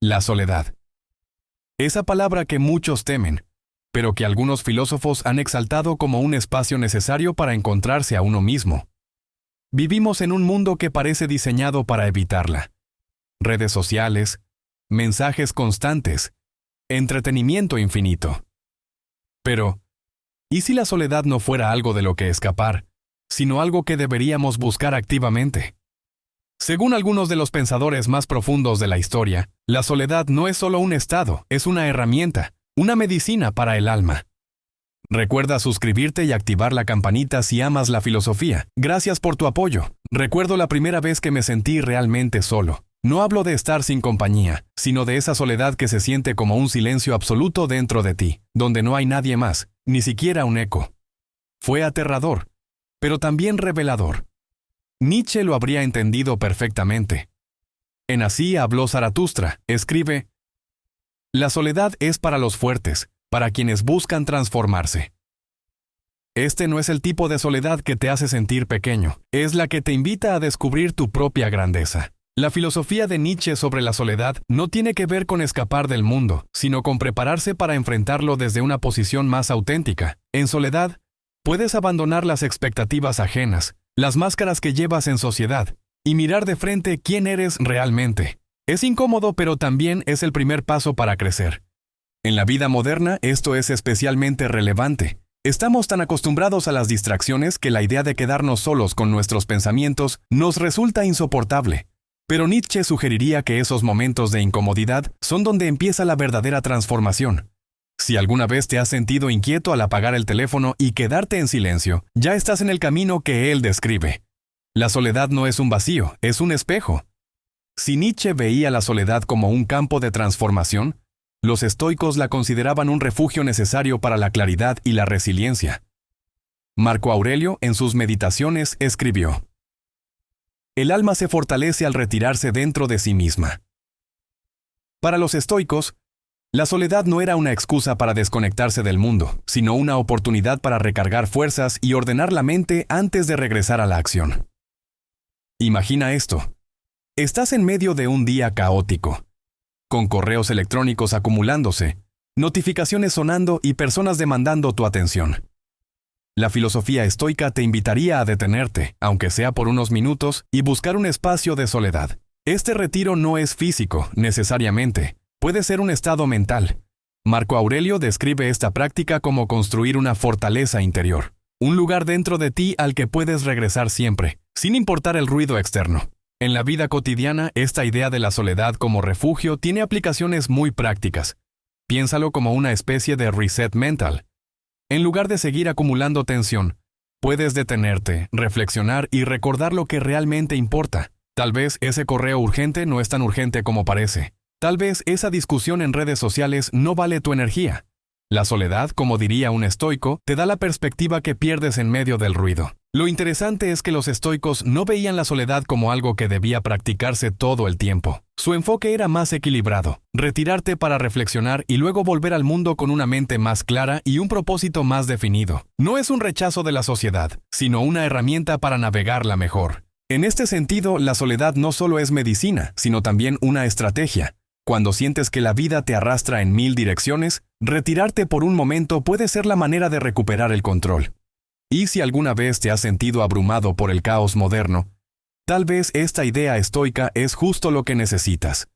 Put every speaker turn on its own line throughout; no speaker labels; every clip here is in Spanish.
La soledad. Esa palabra que muchos temen, pero que algunos filósofos han exaltado como un espacio necesario para encontrarse a uno mismo. Vivimos en un mundo que parece diseñado para evitarla. Redes sociales, mensajes constantes, entretenimiento infinito. Pero, ¿y si la soledad no fuera algo de lo que escapar, sino algo que deberíamos buscar activamente? Según algunos de los pensadores más profundos de la historia, la soledad no es solo un estado, es una herramienta, una medicina para el alma. Recuerda suscribirte y activar la campanita si amas la filosofía. Gracias por tu apoyo. Recuerdo la primera vez que me sentí realmente solo. No hablo de estar sin compañía, sino de esa soledad que se siente como un silencio absoluto dentro de ti, donde no hay nadie más, ni siquiera un eco. Fue aterrador, pero también revelador. Nietzsche lo habría entendido perfectamente. En Así habló Zaratustra, escribe: la soledad es para los fuertes, para quienes buscan transformarse. Este no es el tipo de soledad que te hace sentir pequeño, es la que te invita a descubrir tu propia grandeza. La filosofía de Nietzsche sobre la soledad no tiene que ver con escapar del mundo, sino con prepararse para enfrentarlo desde una posición más auténtica. En soledad, puedes abandonar las expectativas ajenas, las máscaras que llevas en sociedad, y mirar de frente quién eres realmente. Es incómodo, pero también es el primer paso para crecer. En la vida moderna, esto es especialmente relevante. Estamos tan acostumbrados a las distracciones que la idea de quedarnos solos con nuestros pensamientos nos resulta insoportable. Pero Nietzsche sugeriría que esos momentos de incomodidad son donde empieza la verdadera transformación. Si alguna vez te has sentido inquieto al apagar el teléfono y quedarte en silencio, ya estás en el camino que él describe. La soledad no es un vacío, es un espejo. Si Nietzsche veía la soledad como un campo de transformación, los estoicos la consideraban un refugio necesario para la claridad y la resiliencia. Marco Aurelio, en sus Meditaciones, escribió: el alma se fortalece al retirarse dentro de sí misma. Para los estoicos, la soledad no era una excusa para desconectarse del mundo, sino una oportunidad para recargar fuerzas y ordenar la mente antes de regresar a la acción. Imagina esto. Estás en medio de un día caótico, con correos electrónicos acumulándose, notificaciones sonando y personas demandando tu atención. La filosofía estoica te invitaría a detenerte, aunque sea por unos minutos, y buscar un espacio de soledad. Este retiro no es físico, necesariamente. Puede ser un estado mental. Marco Aurelio describe esta práctica como construir una fortaleza interior, un lugar dentro de ti al que puedes regresar siempre, sin importar el ruido externo. En la vida cotidiana, esta idea de la soledad como refugio tiene aplicaciones muy prácticas. Piénsalo como una especie de reset mental. En lugar de seguir acumulando tensión, puedes detenerte, reflexionar y recordar lo que realmente importa. Tal vez ese correo urgente no es tan urgente como parece. Tal vez esa discusión en redes sociales no vale tu energía. La soledad, como diría un estoico, te da la perspectiva que pierdes en medio del ruido. Lo interesante es que los estoicos no veían la soledad como algo que debía practicarse todo el tiempo. Su enfoque era más equilibrado: retirarte para reflexionar y luego volver al mundo con una mente más clara y un propósito más definido. No es un rechazo de la sociedad, sino una herramienta para navegarla mejor. En este sentido, la soledad no solo es medicina, sino también una estrategia. Cuando sientes que la vida te arrastra en 1000 direcciones, retirarte por un momento puede ser la manera de recuperar el control. Y si alguna vez te has sentido abrumado por el caos moderno, tal vez esta idea estoica es justo lo que necesitas.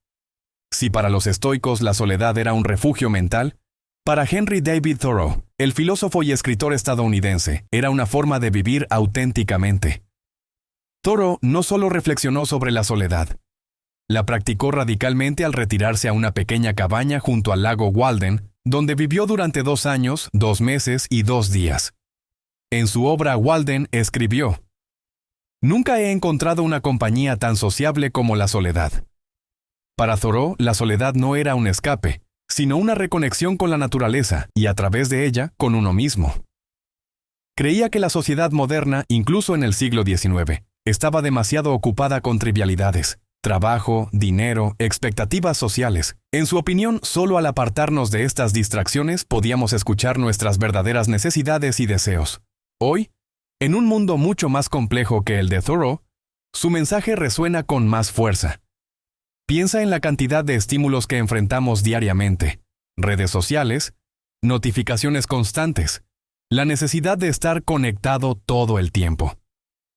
Si para los estoicos la soledad era un refugio mental, para Henry David Thoreau, el filósofo y escritor estadounidense, era una forma de vivir auténticamente. Thoreau no solo reflexionó sobre la soledad, la practicó radicalmente al retirarse a una pequeña cabaña junto al lago Walden, donde vivió durante 2 años, 2 meses y 2 días. En su obra Walden escribió: nunca he encontrado una compañía tan sociable como la soledad. Para Thoreau, la soledad no era un escape, sino una reconexión con la naturaleza y a través de ella con uno mismo. Creía que la sociedad moderna, incluso en el siglo XIX, estaba demasiado ocupada con trivialidades. Trabajo, dinero, expectativas sociales. En su opinión, solo al apartarnos de estas distracciones podíamos escuchar nuestras verdaderas necesidades y deseos. Hoy, en un mundo mucho más complejo que el de Thoreau, su mensaje resuena con más fuerza. Piensa en la cantidad de estímulos que enfrentamos diariamente: redes sociales, notificaciones constantes, la necesidad de estar conectado todo el tiempo.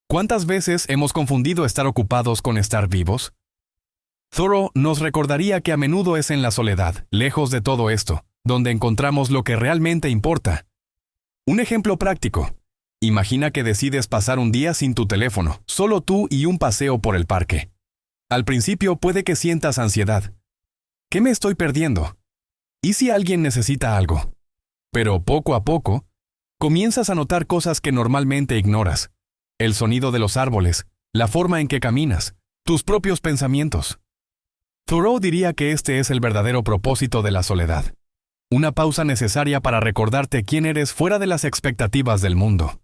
¿Cuántas veces hemos confundido estar ocupados con estar vivos? Thoreau nos recordaría que a menudo es en la soledad, lejos de todo esto, donde encontramos lo que realmente importa. Un ejemplo práctico. Imagina que decides pasar un día sin tu teléfono, solo tú y un paseo por el parque. Al principio puede que sientas ansiedad. ¿Qué me estoy perdiendo? ¿Y si alguien necesita algo? Pero poco a poco, comienzas a notar cosas que normalmente ignoras: el sonido de los árboles, la forma en que caminas, tus propios pensamientos. Thoreau diría que este es el verdadero propósito de la soledad. Una pausa necesaria para recordarte quién eres fuera de las expectativas del mundo.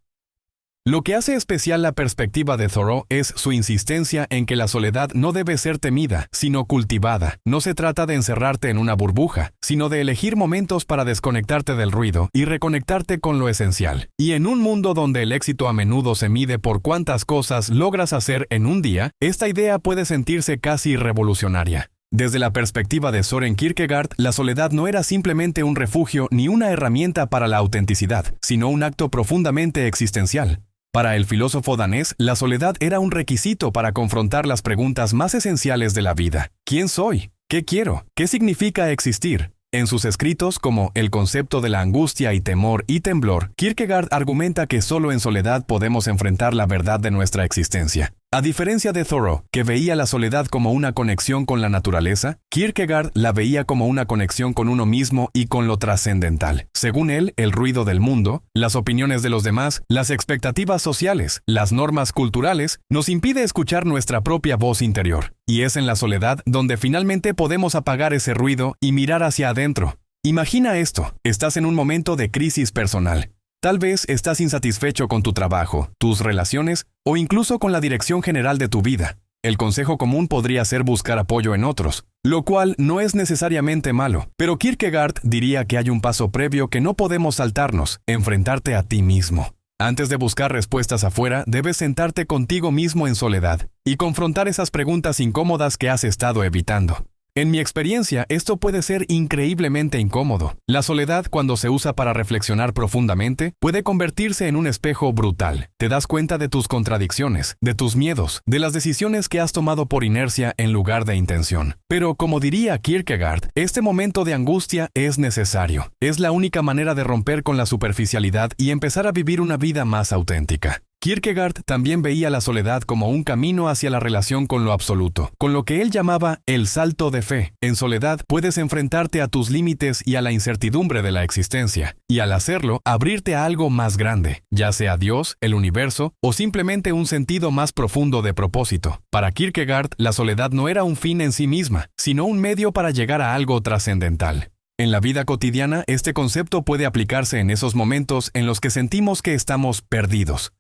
Lo que hace especial la perspectiva de Thoreau es su insistencia en que la soledad no debe ser temida, sino cultivada. No se trata de encerrarte en una burbuja, sino de elegir momentos para desconectarte del ruido y reconectarte con lo esencial. Y en un mundo donde el éxito a menudo se mide por cuántas cosas logras hacer en un día, esta idea puede sentirse casi revolucionaria. Desde la perspectiva de Søren Kierkegaard, la soledad no era simplemente un refugio ni una herramienta para la autenticidad, sino un acto profundamente existencial. Para el filósofo danés, la soledad era un requisito para confrontar las preguntas más esenciales de la vida. ¿Quién soy? ¿Qué quiero? ¿Qué significa existir? En sus escritos como El concepto de la angustia y temor y temblor, Kierkegaard argumenta que solo en soledad podemos enfrentar la verdad de nuestra existencia. A diferencia de Thoreau, que veía la soledad como una conexión con la naturaleza, Kierkegaard la veía como una conexión con uno mismo y con lo trascendental. Según él, el ruido del mundo, las opiniones de los demás, las expectativas sociales, las normas culturales, nos impide escuchar nuestra propia voz interior. Y es en la soledad donde finalmente podemos apagar ese ruido y mirar hacia adentro. Imagina esto: estás en un momento de crisis personal. Tal vez estás insatisfecho con tu trabajo, tus relaciones o incluso con la dirección general de tu vida. El consejo común podría ser buscar apoyo en otros, lo cual no es necesariamente malo, pero Kierkegaard diría que hay un paso previo que no podemos saltarnos: enfrentarte a ti mismo. Antes de buscar respuestas afuera, debes sentarte contigo mismo en soledad y confrontar esas preguntas incómodas que has estado evitando. En mi experiencia, esto puede ser increíblemente incómodo. La soledad, cuando se usa para reflexionar profundamente, puede convertirse en un espejo brutal. Te das cuenta de tus contradicciones, de tus miedos, de las decisiones que has tomado por inercia en lugar de intención. Pero, como diría Kierkegaard, este momento de angustia es necesario. Es la única manera de romper con la superficialidad y empezar a vivir una vida más auténtica. Kierkegaard también veía la soledad como un camino hacia la relación con lo absoluto, con lo que él llamaba el salto de fe. En soledad puedes enfrentarte a tus límites y a la incertidumbre de la existencia, y al hacerlo, abrirte a algo más grande, ya sea Dios, el universo, o simplemente un sentido más profundo de propósito. Para Kierkegaard, la soledad no era un fin en sí misma, sino un medio para llegar a algo trascendental. En la vida cotidiana, este concepto puede aplicarse en esos momentos en los que sentimos que estamos perdidos.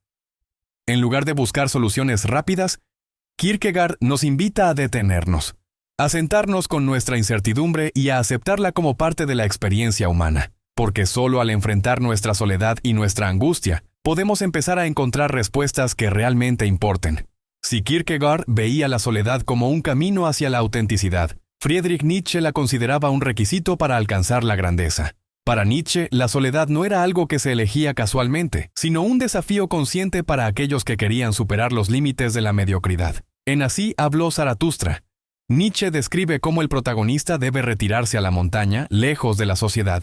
En lugar de buscar soluciones rápidas, Kierkegaard nos invita a detenernos, a sentarnos con nuestra incertidumbre y a aceptarla como parte de la experiencia humana, porque solo al enfrentar nuestra soledad y nuestra angustia, podemos empezar a encontrar respuestas que realmente importen. Si Kierkegaard veía la soledad como un camino hacia la autenticidad, Friedrich Nietzsche la consideraba un requisito para alcanzar la grandeza. Para Nietzsche, la soledad no era algo que se elegía casualmente, sino un desafío consciente para aquellos que querían superar los límites de la mediocridad. En Así habló Zaratustra, Nietzsche describe cómo el protagonista debe retirarse a la montaña, lejos de la sociedad,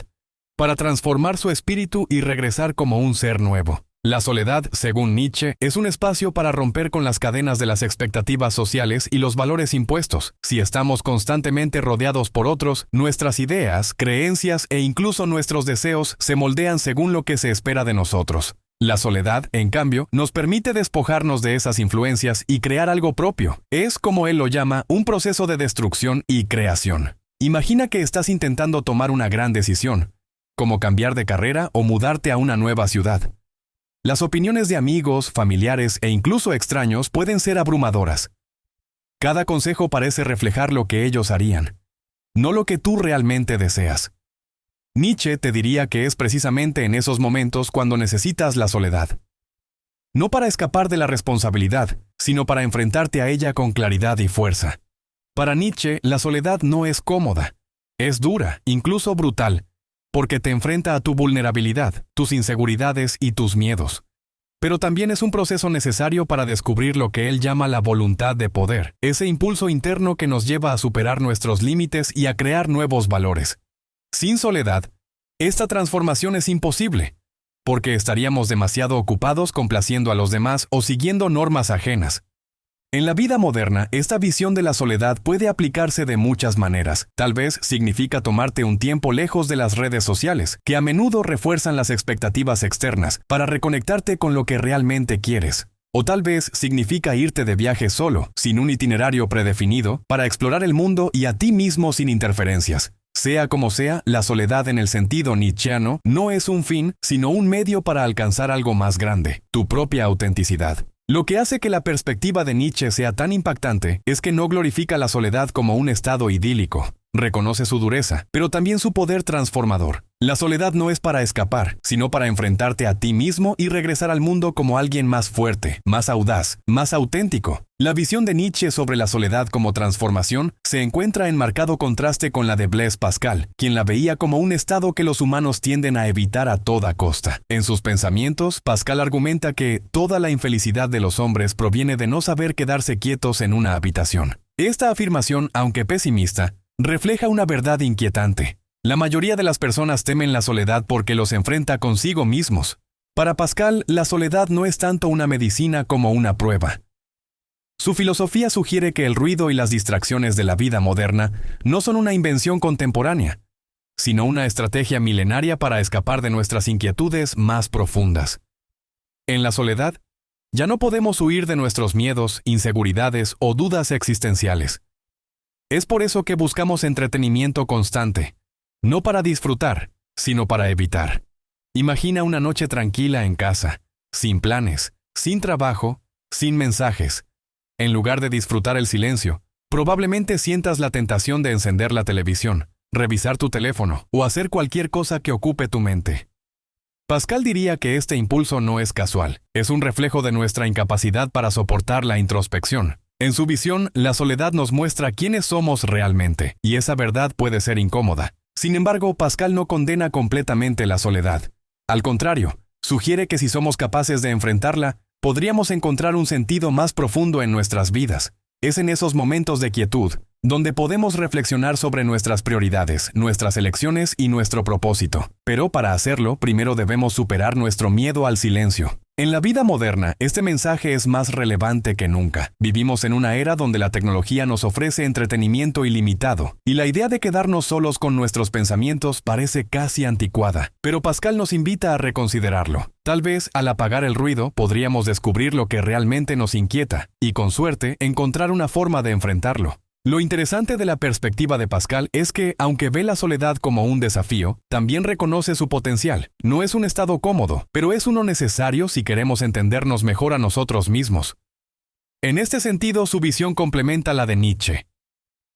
para transformar su espíritu y regresar como un ser nuevo. La soledad, según Nietzsche, es un espacio para romper con las cadenas de las expectativas sociales y los valores impuestos. Si estamos constantemente rodeados por otros, nuestras ideas, creencias e incluso nuestros deseos se moldean según lo que se espera de nosotros. La soledad, en cambio, nos permite despojarnos de esas influencias y crear algo propio. Es, como él lo llama, un proceso de destrucción y creación. Imagina que estás intentando tomar una gran decisión, como cambiar de carrera o mudarte a una nueva ciudad. Las opiniones de amigos, familiares e incluso extraños pueden ser abrumadoras. Cada consejo parece reflejar lo que ellos harían, no lo que tú realmente deseas. Nietzsche te diría que es precisamente en esos momentos cuando necesitas la soledad. No para escapar de la responsabilidad, sino para enfrentarte a ella con claridad y fuerza. Para Nietzsche, la soledad no es cómoda, es dura, incluso brutal, porque te enfrenta a tu vulnerabilidad, tus inseguridades y tus miedos. Pero también es un proceso necesario para descubrir lo que él llama la voluntad de poder, ese impulso interno que nos lleva a superar nuestros límites y a crear nuevos valores. Sin soledad, esta transformación es imposible, porque estaríamos demasiado ocupados complaciendo a los demás o siguiendo normas ajenas. En la vida moderna, esta visión de la soledad puede aplicarse de muchas maneras. Tal vez significa tomarte un tiempo lejos de las redes sociales, que a menudo refuerzan las expectativas externas, para reconectarte con lo que realmente quieres. O tal vez significa irte de viaje solo, sin un itinerario predefinido, para explorar el mundo y a ti mismo sin interferencias. Sea como sea, la soledad en el sentido nietzscheano no es un fin, sino un medio para alcanzar algo más grande, tu propia autenticidad. Lo que hace que la perspectiva de Nietzsche sea tan impactante es que no glorifica la soledad como un estado idílico. Reconoce su dureza, pero también su poder transformador. La soledad no es para escapar, sino para enfrentarte a ti mismo y regresar al mundo como alguien más fuerte, más audaz, más auténtico. La visión de Nietzsche sobre la soledad como transformación se encuentra en marcado contraste con la de Blaise Pascal, quien la veía como un estado que los humanos tienden a evitar a toda costa. En sus pensamientos, Pascal argumenta que toda la infelicidad de los hombres proviene de no saber quedarse quietos en una habitación. Esta afirmación, aunque pesimista, refleja una verdad inquietante. La mayoría de las personas temen la soledad porque los enfrenta consigo mismos. Para Pascal, la soledad no es tanto una medicina como una prueba. Su filosofía sugiere que el ruido y las distracciones de la vida moderna no son una invención contemporánea, sino una estrategia milenaria para escapar de nuestras inquietudes más profundas. En la soledad, ya no podemos huir de nuestros miedos, inseguridades o dudas existenciales. Es por eso que buscamos entretenimiento constante, no para disfrutar, sino para evitar. Imagina una noche tranquila en casa, sin planes, sin trabajo, sin mensajes. En lugar de disfrutar el silencio, probablemente sientas la tentación de encender la televisión, revisar tu teléfono o hacer cualquier cosa que ocupe tu mente. Pascal diría que este impulso no es casual, es un reflejo de nuestra incapacidad para soportar la introspección. En su visión, la soledad nos muestra quiénes somos realmente, y esa verdad puede ser incómoda. Sin embargo, Pascal no condena completamente la soledad. Al contrario, sugiere que si somos capaces de enfrentarla, podríamos encontrar un sentido más profundo en nuestras vidas. Es en esos momentos de quietud, donde podemos reflexionar sobre nuestras prioridades, nuestras elecciones y nuestro propósito. Pero para hacerlo, primero debemos superar nuestro miedo al silencio. En la vida moderna, este mensaje es más relevante que nunca. Vivimos en una era donde la tecnología nos ofrece entretenimiento ilimitado, y la idea de quedarnos solos con nuestros pensamientos parece casi anticuada. Pero Pascal nos invita a reconsiderarlo. Tal vez, al apagar el ruido, podríamos descubrir lo que realmente nos inquieta, y con suerte, encontrar una forma de enfrentarlo. Lo interesante de la perspectiva de Pascal es que, aunque ve la soledad como un desafío, también reconoce su potencial. No es un estado cómodo, pero es uno necesario si queremos entendernos mejor a nosotros mismos. En este sentido, su visión complementa la de Nietzsche.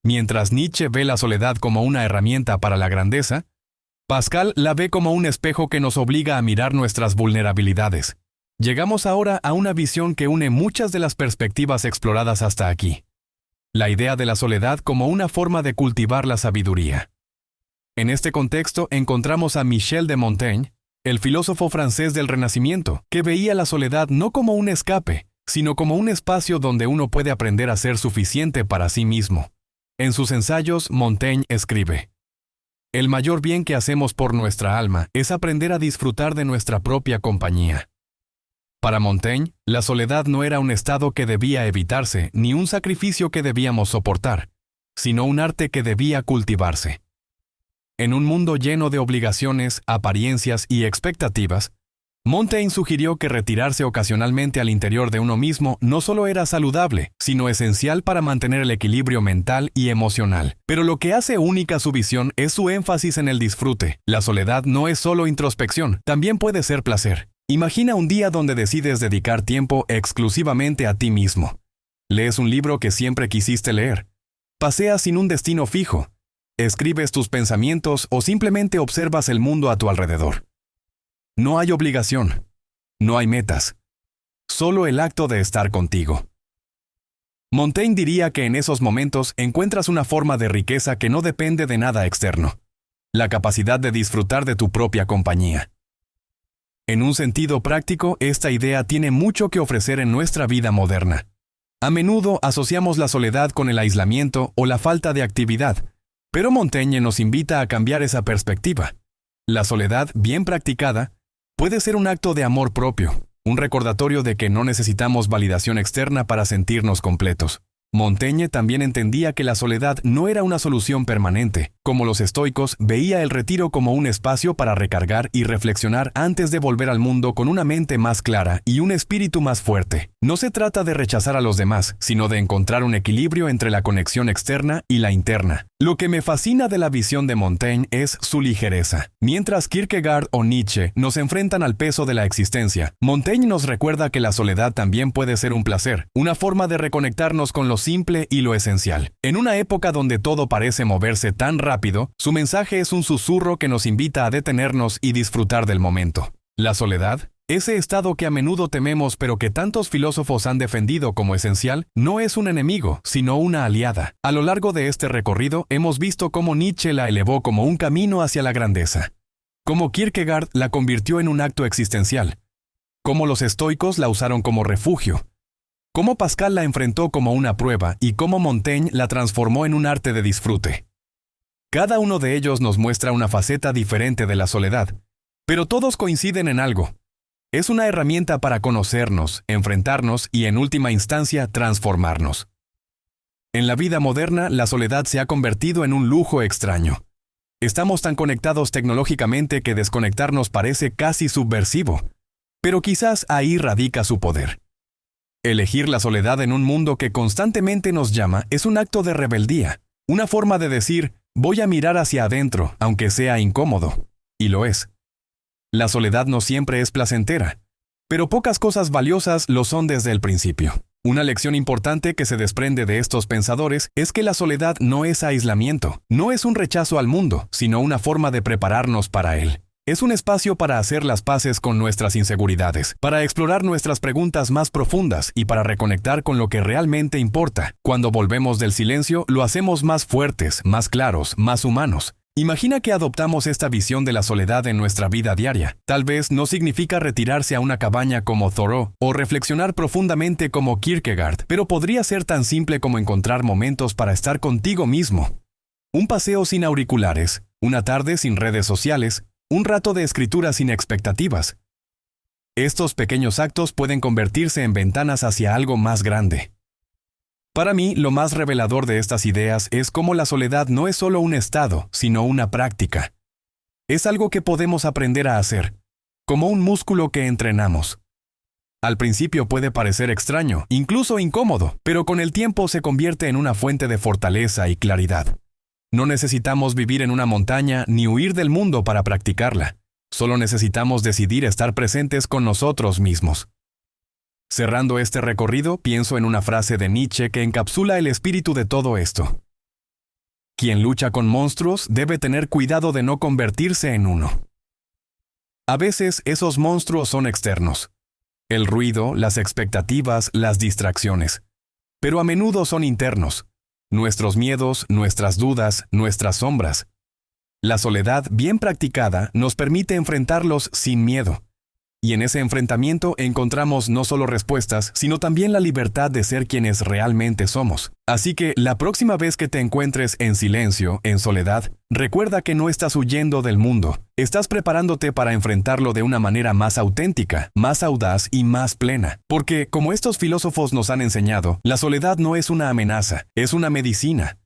Mientras Nietzsche ve la soledad como una herramienta para la grandeza, Pascal la ve como un espejo que nos obliga a mirar nuestras vulnerabilidades. Llegamos ahora a una visión que une muchas de las perspectivas exploradas hasta aquí. La idea de la soledad como una forma de cultivar la sabiduría. En este contexto encontramos a Michel de Montaigne, el filósofo francés del Renacimiento, que veía la soledad no como un escape, sino como un espacio donde uno puede aprender a ser suficiente para sí mismo. En sus ensayos, Montaigne escribe: «El mayor bien que hacemos por nuestra alma es aprender a disfrutar de nuestra propia compañía». Para Montaigne, la soledad no era un estado que debía evitarse, ni un sacrificio que debíamos soportar, sino un arte que debía cultivarse. En un mundo lleno de obligaciones, apariencias y expectativas, Montaigne sugirió que retirarse ocasionalmente al interior de uno mismo no solo era saludable, sino esencial para mantener el equilibrio mental y emocional. Pero lo que hace única su visión es su énfasis en el disfrute. La soledad no es solo introspección, también puede ser placer. Imagina un día donde decides dedicar tiempo exclusivamente a ti mismo. Lees un libro que siempre quisiste leer. Paseas sin un destino fijo. Escribes tus pensamientos o simplemente observas el mundo a tu alrededor. No hay obligación. No hay metas. Solo el acto de estar contigo. Montaigne diría que en esos momentos encuentras una forma de riqueza que no depende de nada externo. La capacidad de disfrutar de tu propia compañía. En un sentido práctico, esta idea tiene mucho que ofrecer en nuestra vida moderna. A menudo asociamos la soledad con el aislamiento o la falta de actividad, pero Montaigne nos invita a cambiar esa perspectiva. La soledad, bien practicada, puede ser un acto de amor propio, un recordatorio de que no necesitamos validación externa para sentirnos completos. Montaigne también entendía que la soledad no era una solución permanente. Como los estoicos, veía el retiro como un espacio para recargar y reflexionar antes de volver al mundo con una mente más clara y un espíritu más fuerte. No se trata de rechazar a los demás, sino de encontrar un equilibrio entre la conexión externa y la interna. Lo que me fascina de la visión de Montaigne es su ligereza. Mientras Kierkegaard o Nietzsche nos enfrentan al peso de la existencia, Montaigne nos recuerda que la soledad también puede ser un placer, una forma de reconectarnos con lo simple y lo esencial. En una época donde todo parece moverse tan rápido, su mensaje es un susurro que nos invita a detenernos y disfrutar del momento. La soledad, ese estado que a menudo tememos pero que tantos filósofos han defendido como esencial, no es un enemigo, sino una aliada. A lo largo de este recorrido hemos visto cómo Nietzsche la elevó como un camino hacia la grandeza, cómo Kierkegaard la convirtió en un acto existencial, cómo los estoicos la usaron como refugio, cómo Pascal la enfrentó como una prueba y cómo Montaigne la transformó en un arte de disfrute. Cada uno de ellos nos muestra una faceta diferente de la soledad, pero todos coinciden en algo. Es una herramienta para conocernos, enfrentarnos y, en última instancia, transformarnos. En la vida moderna, la soledad se ha convertido en un lujo extraño. Estamos tan conectados tecnológicamente que desconectarnos parece casi subversivo, pero quizás ahí radica su poder. Elegir la soledad en un mundo que constantemente nos llama es un acto de rebeldía, una forma de decir, voy a mirar hacia adentro, aunque sea incómodo, y lo es. La soledad no siempre es placentera, pero pocas cosas valiosas lo son desde el principio. Una lección importante que se desprende de estos pensadores es que la soledad no es aislamiento, no es un rechazo al mundo, sino una forma de prepararnos para él. Es un espacio para hacer las paces con nuestras inseguridades, para explorar nuestras preguntas más profundas y para reconectar con lo que realmente importa. Cuando volvemos del silencio, lo hacemos más fuertes, más claros, más humanos. Imagina que adoptamos esta visión de la soledad en nuestra vida diaria. Tal vez no significa retirarse a una cabaña como Thoreau o reflexionar profundamente como Kierkegaard, pero podría ser tan simple como encontrar momentos para estar contigo mismo. Un paseo sin auriculares, una tarde sin redes sociales, un rato de escritura sin expectativas. Estos pequeños actos pueden convertirse en ventanas hacia algo más grande. Para mí, lo más revelador de estas ideas es cómo la soledad no es solo un estado, sino una práctica. Es algo que podemos aprender a hacer, como un músculo que entrenamos. Al principio puede parecer extraño, incluso incómodo, pero con el tiempo se convierte en una fuente de fortaleza y claridad. No necesitamos vivir en una montaña ni huir del mundo para practicarla. Solo necesitamos decidir estar presentes con nosotros mismos. Cerrando este recorrido, pienso en una frase de Nietzsche que encapsula el espíritu de todo esto. Quien lucha con monstruos debe tener cuidado de no convertirse en uno. A veces esos monstruos son externos. El ruido, las expectativas, las distracciones. Pero a menudo son internos. Nuestros miedos, nuestras dudas, nuestras sombras. La soledad bien practicada nos permite enfrentarlos sin miedo. Y en ese enfrentamiento encontramos no solo respuestas, sino también la libertad de ser quienes realmente somos. Así que la próxima vez que te encuentres en silencio, en soledad, recuerda que no estás huyendo del mundo. Estás preparándote para enfrentarlo de una manera más auténtica, más audaz y más plena. Porque, como estos filósofos nos han enseñado, la soledad no es una amenaza, es una medicina.